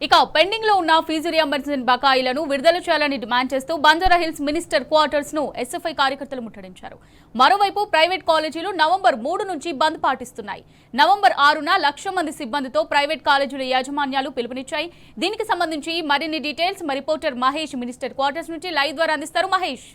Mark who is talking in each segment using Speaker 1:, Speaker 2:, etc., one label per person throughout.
Speaker 1: ఇక పెండింగ్ లో ఉన్న ఫీజు రియంబర్స్మెంట్ బకాయిలను విడుదల చేయాలని డిమాండ్ చేస్తూ బంజారాహిల్స్ మినిస్టర్ క్వార్టర్స్ ను ఎస్ఎఫ్ఐ కార్యకర్తలు ముట్టడించారు. మరోవైపు ప్రైవేట్ కాలేజీలు నవంబర్ 3 నుంచి బంద్ పాటిస్తున్నాయి. నవంబర్ 6న 1,00,000 మంది సిబ్బందితో ప్రైవేట్ కాలేజీల యాజమాన్యాలు పిలుపునిచ్చాయి. దీనికి సంబంధించి మరిన్ని డీటెయిల్స్ మా రిపోర్టర్ మహేష్ మినిస్టర్ క్వార్టర్స్ నుంచి లైవ్ ద్వారా అందిస్తారు. మహేష్,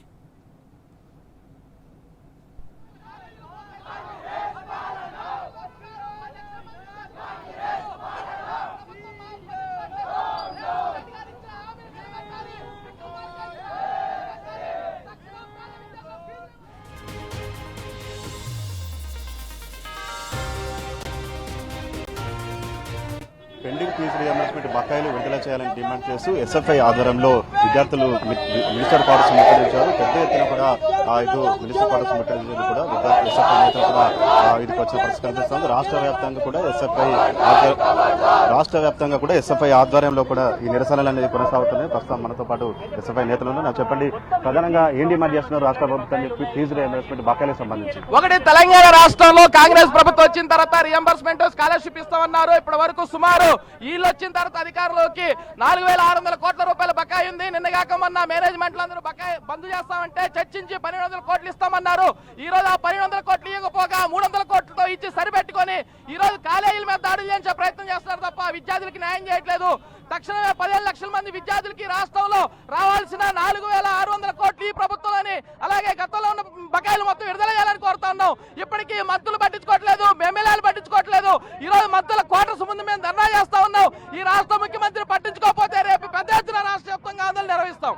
Speaker 2: పెండింగ్ ఫీజు రియంబర్స్మెంట్ బకాయిలు విడుదల చేయాలని డిమాండ్ చేస్తూ ఎస్ఎఫ్ఐ ఆధ్వర్యంలో విద్యార్థులు మినిస్టర్ క్వార్టర్స్ ముట్టడించారు. పెద్ద ఎత్తున కూడా ఇటు మినిస్టర్ క్వార్టర్స్ ముట్టడించేందుకు కూడా విద్యార్థులు ఎస్ఎఫ్ఐ నేతలు కూడా ఇదికి వచ్చిన పరిస్థితి కనిపిస్తుంది. రాష్ట్ర వ్యాప్తంగా కూడా ఎస్ఎఫ్ఐ ఆధ్వర్యంలో కూడా ఈ నిరసనలు అనేది కొనసాగుతున్నాయి. ప్రస్తుతం మనతో పాటు ఎస్ఎఫ్ఐ నేతలు ఉన్నారు. చెప్పండి, ప్రధానంగా ఏం డిమాండ్ చేస్తున్నారు రాష్ట్ర ప్రభుత్వాన్ని ఫీజు రియంబర్స్మెంట్ బకాయిలకు సంబంధించి?
Speaker 3: ఒకటి, తెలంగాణ రాష్ట్రంలో కాంగ్రెస్ ప్రభుత్వం వచ్చిన తర్వాత రియంబర్స్మెంట్ స్కాలర్షిప్ ఇస్తామన్నారు. ఇప్పటి వరకు సుమారు వీళ్ళు వచ్చిన తర్వాత అధికారంలోకి 4,600 కోట్ల రూపాయల బకాయి ఉంది. నిన్నగాక మొన్న మేనేజ్మెంట్లు అందరూ బకాయి బంద్ చేస్తామంటే చర్చించి 1,200 కోట్లు ఇస్తామన్నారు. ఈ రోజు ఆ 1,200 కోట్లు ఇవ్వకపోగా 300 కోట్లతో ఇచ్చి సరిపెట్టుకొని ఈ రోజు కాలేజీల మీద దాడులు చేయించే ప్రయత్నం చేస్తున్నారు తప్ప విద్యార్థులకి న్యాయం చేయట్లేదు. తక్షణమే 15 లక్షల మంది విద్యార్థులకి రాష్ట్రంలో రావాల్సిన 4,600 కోట్లు ఈ ప్రభుత్వంలోని అలాగే గతంలో ఉన్న బకాయిలు మొత్తం విడుదల చేయాలని కోరుతున్నాం. ఇప్పటికీ మద్దులు పట్టించుకోవట్లేదు, ఎమ్మెల్యేలు పట్టించుకోవట్లేదు. ఈ రోజు మద్దుల క్వార్టర్స్ ముందు మేము ధర్నా చేస్తా ఉన్నాం. ఈ రాష్ట్ర ముఖ్యమంత్రి పట్టించుకోకపోతే రేపు పెద్ద ఎత్తున రాష్ట్ర వ్యాప్తంగా ఆందోళన నిర్వహిస్తాం.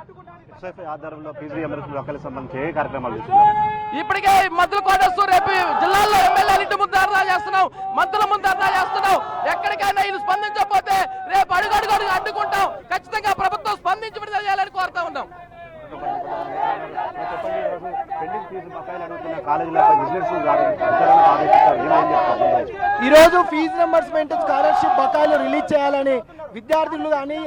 Speaker 3: ఇప్పటికే మద్దుల క్వార్టర్స్ రేపు జిల్లాల్లో ఎమ్మెల్యేలు ఇంటి ముందు ధర్నా చేస్తున్నాం, మంత్రుల ముందు ధర్నా చేస్తున్నాం. ఎక్కడికైనా ఇది స్పందించకపోతే రేపు అడుగడుగు అడ్డుకుంటాం. ఖచ్చితంగా ప్రభుత్వం స్పందించి విడుదల చేయాలని కోరుతా ఉన్నాం.
Speaker 4: ఈరోజు ఫీజు రియంబర్స్మెంట్ స్కాలర్షిప్ బకాయిలు రిలీజ్ చేయాలని విద్యార్థులు కానీ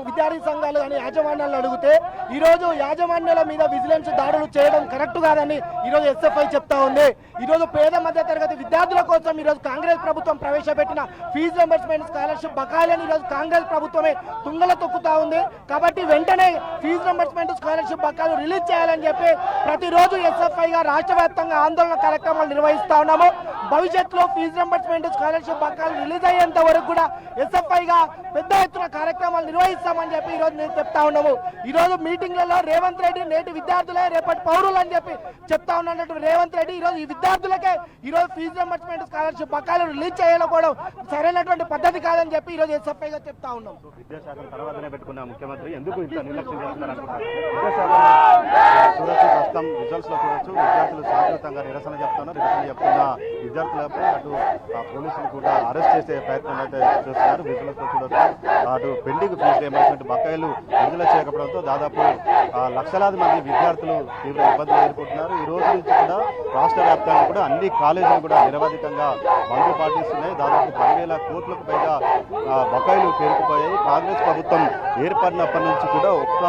Speaker 4: విద్యార్థి సంఘాలు కానీ యాజమాన్యాలు అడిగితే ఈరోజు యాజమాన్యాల మీద విజిలెన్స్ దాడులు చేయడం కరెక్ట్ కాదని ఈరోజు ఎస్ఎఫ్ఐ చెప్తా ఉంది. ఈరోజు పేద మధ్య తరగతి విద్యార్థుల కోసం ఈరోజు కాంగ్రెస్ ప్రభుత్వం ప్రవేశపెట్టిన ఫీజు రియంబర్స్మెంట్ స్కాలర్షిప్ బకాయిలను ఈరోజు కాంగ్రెస్ ప్రభుత్వమే తుంగల తొక్కుతా ఉంది. కాబట్టి వెంటనే ఫీజు రియంబర్స్మెంట్ స్కాలర్షిప్ బకాయిలు రిలీజ్ చేయాలని చెప్పి ప్రతిరోజు ఎస్ఎఫ్ఐగా రాష్ట్ర వ్యాప్తంగా ఆందోళన కార్యక్రమాలు నిర్వహిస్తా ఉన్నాము. భవిష్యత్తులో ఫీజు రియంబర్స్మెంట్ స్కాలర్షిప్ బకాయిలు రిలీజ్ అయ్యేంత వరకు కూడా ఎస్ఎఫ్ఐగా పెద్ద ఎత్తున కార్యక్రమాలు నిర్వహిస్తామని చెప్పి ఈరోజు నేను చెప్తా ఉన్నాము. ఈరోజు మీటింగ్లలో రేవంత్ రెడ్డి నేటి విద్యార్థులే రేపటి పౌరులు అని చెప్పి చెప్తా ఉన్నట్టు రేవంత్ రెడ్డి ఈరోజు ఈ విద్యార్థులకే ఈరోజు ఫీజు రియంబర్స్మెంట్ స్కాలర్షిప్ బకాయిలు రిలీజ్ చేయకపోవడం సరైనటువంటి పద్ధతి కాదని చెప్పి ఈరోజు ఎస్ఎఫ్ఐగా చెప్తా ఉన్నాం.
Speaker 2: విద్యాశాఖ తర్వాతనే పెట్టుకున్న ముఖ్యమంత్రి ఎందుకు ఇంత నిర్లక్ష్యం చేస్తున్నారు? చూడొచ్చు, ప్రస్తుతం రిజల్ట్స్ లో చూడొచ్చు విద్యార్థులు శాంతియుతంగా నిరసన చెప్తున్న విద్యార్థులపై అటు పోలీసులు కూడా అరెస్ట్ చేసే ప్రయత్నం అయితే చేస్తున్నారు. విజువల్స్ లో చూడొచ్చు, అటు పెండింగ్ ఫీజు రియంబర్స్మెంట్ బకాయిలు విడుదల చేయకపోవడంతో దాదాపు లక్షలాది మంది విద్యార్థులు తీవ్ర ఇబ్బందులు ఎదుర్కొంటున్నారు. ఈ రోజు నుంచి కూడా రాష్ట్ర వ్యాప్తంగా కూడా అన్ని కాలేజీలు కూడా నిరవధికంగా బంద్ పాటిస్తున్నాయి. దాదాపు 10,000 కోట్లకు పైగా బకాయిలు పేరుకుపోయాయి. కాంగ్రెస్ ప్రభుత్వం ఏర్పడినప్పటి నుంచి కూడా ఒక్క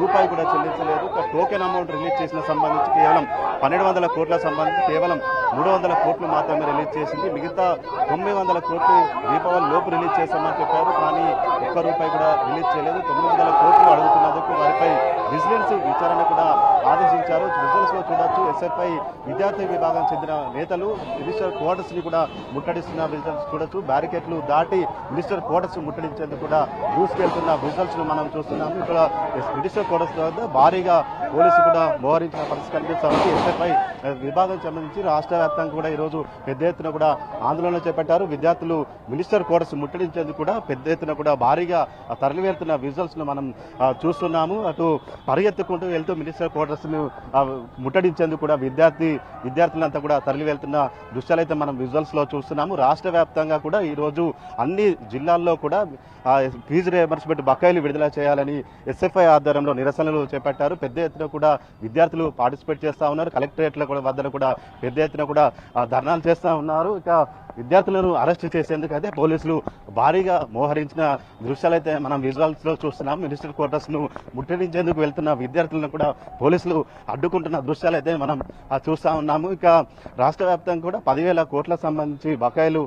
Speaker 2: రూపాయి కూడా చెల్లించలేదు. టోకెన్ అమౌంట్ రిలీజ్ చేసిన సంబంధించి కేవలం 1,200 కోట్ల సంబంధించి కేవలం 300 కోట్లు మాత్రమే రిలీజ్ చేసింది. మిగతా 900 కోట్లు దీపావళి లోపు రిలీజ్ చేశామని చెప్పారు. కానీ ఒక్క రూపాయి కూడా రిలీజ్ చేయలేదు. 900 కోట్లు అడుగుతున్నందుకు వారిపై విజిలెన్స్ విచారణ కూడా ఆదేశించారు. విజిలెన్స్ లో చూడొచ్చు, ఎస్ఎఫ్ఐ విద్యార్థి విభాగం చెందిన నేతలు మినిస్టర్ క్వార్టర్స్ ని కూడా ముట్టడిస్తున్న విజిలెన్స్ చూడొచ్చు. బ్యారికేడ్లు దాటి మినిస్టర్ క్వార్టర్స్ ముట్టడించేందుకు కూడా దూసుకెళ్తున్న విజిలెన్స్ ను మనం చూస్తున్నాము. ఇక్కడ మినిస్టర్ క్వార్టర్స్ వద్ద భారీగా పోలీసులు కూడా మోహరించిన పరిస్థితి కనిపిస్తుంది. ఎస్ఎఫ్ఐ విభాగం సంబంధించి రాష్ట్ర వ్యాప్తంగా కూడా ఈరోజు పెద్ద ఎత్తున కూడా ఆందోళన చేపట్టారు. విద్యార్థులు మినిస్టర్ క్వార్టర్స్ ముట్టడించేందుకు కూడా పెద్ద ఎత్తున కూడా భారీగా తరలివెళ్తున్న విజువల్స్ ను మనం చూస్తున్నాము. అటు పరిగెత్తుకుంటూ వెళ్తూ మినిస్టర్ క్వార్టర్స్ ను ముట్టడించేందుకు కూడా విద్యార్థులంతా కూడా తరలి వెళ్తున్న దృశ్యాలైతే మనం విజువల్స్ లో చూస్తున్నాము. రాష్ట్ర వ్యాప్తంగా కూడా ఈ రోజు అన్ని జిల్లాల్లో కూడా ఫీజు రియంబర్స్మెంట్ బకాయిలు విడుదల చేయాలని ఎస్ఎఫ్ఐ ఆధ్వర్యంలో నిరసనలు చేపట్టారు. పెద్ద ఎత్తున కూడా విద్యార్థులు పార్టిసిపేట్ చేస్తా ఉన్నారు. కలెక్టరేట్ల వద్ద కూడా పెద్ద ఎత్తున కూడా ధర్నాలు చేస్తూ ఉన్నారు. ఇక విద్యార్థులను అరెస్ట్ చేసేందుకు అయితే పోలీసులు భారీగా మోహరించిన దృశ్యాలు అయితే మనం విజువల్స్ లో చూస్తున్నాం. మినిస్టర్ క్వార్టర్స్ ను ముట్టడించేందుకు వెళ్తున్న విద్యార్థులను కూడా పోలీసులు అడ్డుకుంటున్న దృశ్యాలు అయితే మనం చూస్తా ఉన్నాము. ఇక రాష్ట్ర వ్యాప్తంగా కూడా 10,000 కోట్ల సంబంధించి బకాయిలు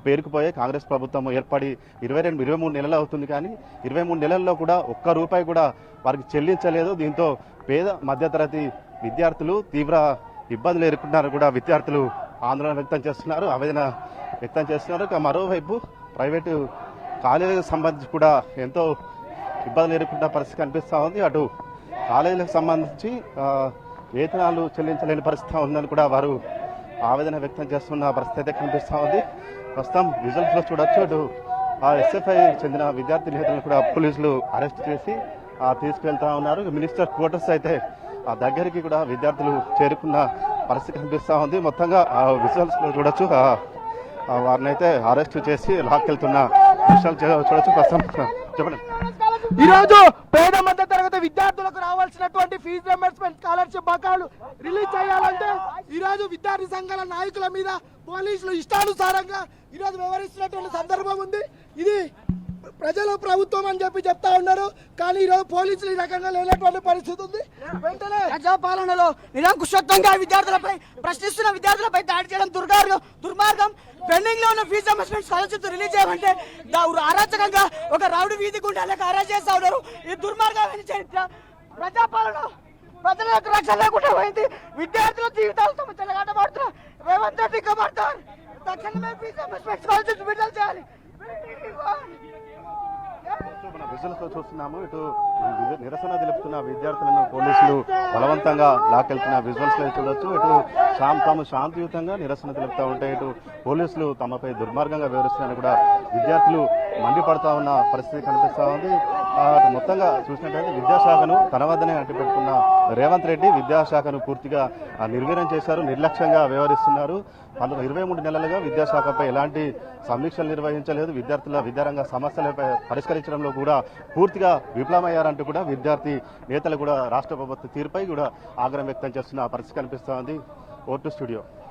Speaker 2: పేరుకుపోయే కాంగ్రెస్ ప్రభుత్వం ఏర్పడి 23 నెలలు అవుతుంది. కానీ 23 నెలల్లో కూడా ఒక్క రూపాయి కూడా వారికి చెల్లించలేదు. దీంతో పేద మధ్యతరగతి విద్యార్థులు తీవ్ర ఇబ్బందులు ఎదుర్కొంటున్నారు కూడా విద్యార్థులు ఆందోళన వ్యక్తం చేస్తున్నారు, ఆవేదన వ్యక్తం చేస్తున్నారు. ఇక మరోవైపు ప్రైవేటు కాలేజీలకు సంబంధించి కూడా ఎంతో ఇబ్బందులు ఎదుర్కొంటున్న పరిస్థితి కనిపిస్తూ ఉంది. అటు కాలేజీలకు సంబంధించి వేతనాలు చెల్లించలేని పరిస్థితి ఉందని కూడా వారు ఆవేదన వ్యక్తం చేస్తున్న పరిస్థితి అయితే కనిపిస్తూ ఉంది. ప్రస్తుతం రిజల్ట్స్ లో చూడొచ్చు, అటు ఎస్ఎఫ్ఐ చెందిన విద్యార్థి నేతలను కూడా పోలీసులు అరెస్ట్ చేసి తీసుకెళ్తా ఉన్నారు. మినిస్టర్ క్వార్టర్స్ అయితే దగ్గరికి కూడా విద్యార్థులు చేరుకున్న పరిస్థితి కనిపిస్తూ ఉంది. మొత్తంగా విజువల్స్ లో చూడొచ్చు, వారిని అయితే అరెస్ట్ చేసి లాక్కెళ్తున్న విషయాలు చూడొచ్చు. ప్రస్తుతం చెప్పండి.
Speaker 4: ఈరోజు పేద మధ్య తరగతి విద్యార్థులకు రావాల్సినటువంటి ఫీజు రియంబర్స్మెంట్ స్కాలర్షిప్ బకాయిలు రిలీజ్ చేయాలంటే ఈరోజు విద్యార్థి సంఘాల నాయకుల మీద పోలీసులు ఇష్టానుసారంగా ఈరోజు వ్యవహరిస్తున్నటువంటి సందర్భం ఉంది. ఇది ప్రజలు ప్రభుత్వం అని చెప్పి చెప్తా ఉన్నారు, కానీ ఈరోజు పోలీసులు ఈ రకంగా లేనటువంటి పరిస్థితి ఉంది. వెంటనే
Speaker 5: ప్రజాపాలనలో నిరంకుశత్వంగా విద్యార్థులపై ప్రశ్నిస్తున్న విద్యార్థులపై దాడి చేయడం దుర్మార్గం. పెండింగ్ లో ఉన్న ఫీజు రియంబర్స్మెంట్ స్కాలర్షిప్ రిలీజ్ చేయమంటే అరాచకంగా ఒక రౌడీ వీధి గుండాలకు అరెస్ట్ చేస్తా ఉన్నారు. ఈ దుర్మార్గమైన చరిత్ర ప్రజాపాలన ప్రజలకు రక్షణ లేకుండా పోయింది. విద్యార్థుల జీవితాలతో చెలగాటమాడుతున్నారు. రేవంత్ రెడ్డి కబర్దార్, తక్షణమే ఫీజు రియంబర్స్మెంట్ స్కాలర్షిప్ విడుదల చేయాలి.
Speaker 2: మన విజువల్స్ లో చూస్తున్నాము, ఇటు నిరసన తెలుపుతున్న విద్యార్థులను పోలీసులు బలవంతంగా లాక్కెళ్తున్న విజువల్స్ లో చూడొచ్చు. ఇటు తాము శాంతియుతంగా నిరసన తెలుపుతూ ఉంటే ఇటు పోలీసులు తమపై దుర్మార్గంగా వివరిస్తున్నారని కూడా విద్యార్థులు మండిపడతా ఉన్న పరిస్థితి కనిపిస్తూ ఉంది. మొత్తంగా చూసినట్లయితే విద్యాశాఖను తన వద్దనే అడ్డుపెట్టుకున్న రేవంత్ రెడ్డి విద్యాశాఖను పూర్తిగా నిర్వీర్యం చేశారు, నిర్లక్ష్యంగా వ్యవహరిస్తున్నారు. 23 నెలలుగా విద్యాశాఖపై ఎలాంటి సమీక్షలు నిర్వహించలేదు. విద్యార్థుల విద్యారంగ సమస్యలపై పరిష్కరించడంలో కూడా పూర్తిగా విఫలమయ్యారంటూ కూడా విద్యార్థి నేతలు కూడా రాష్ట్ర ప్రభుత్వ తీరుపై కూడా ఆగ్రహం వ్యక్తం చేస్తున్న పరిస్థితి కనిపిస్తోంది. Vote studio.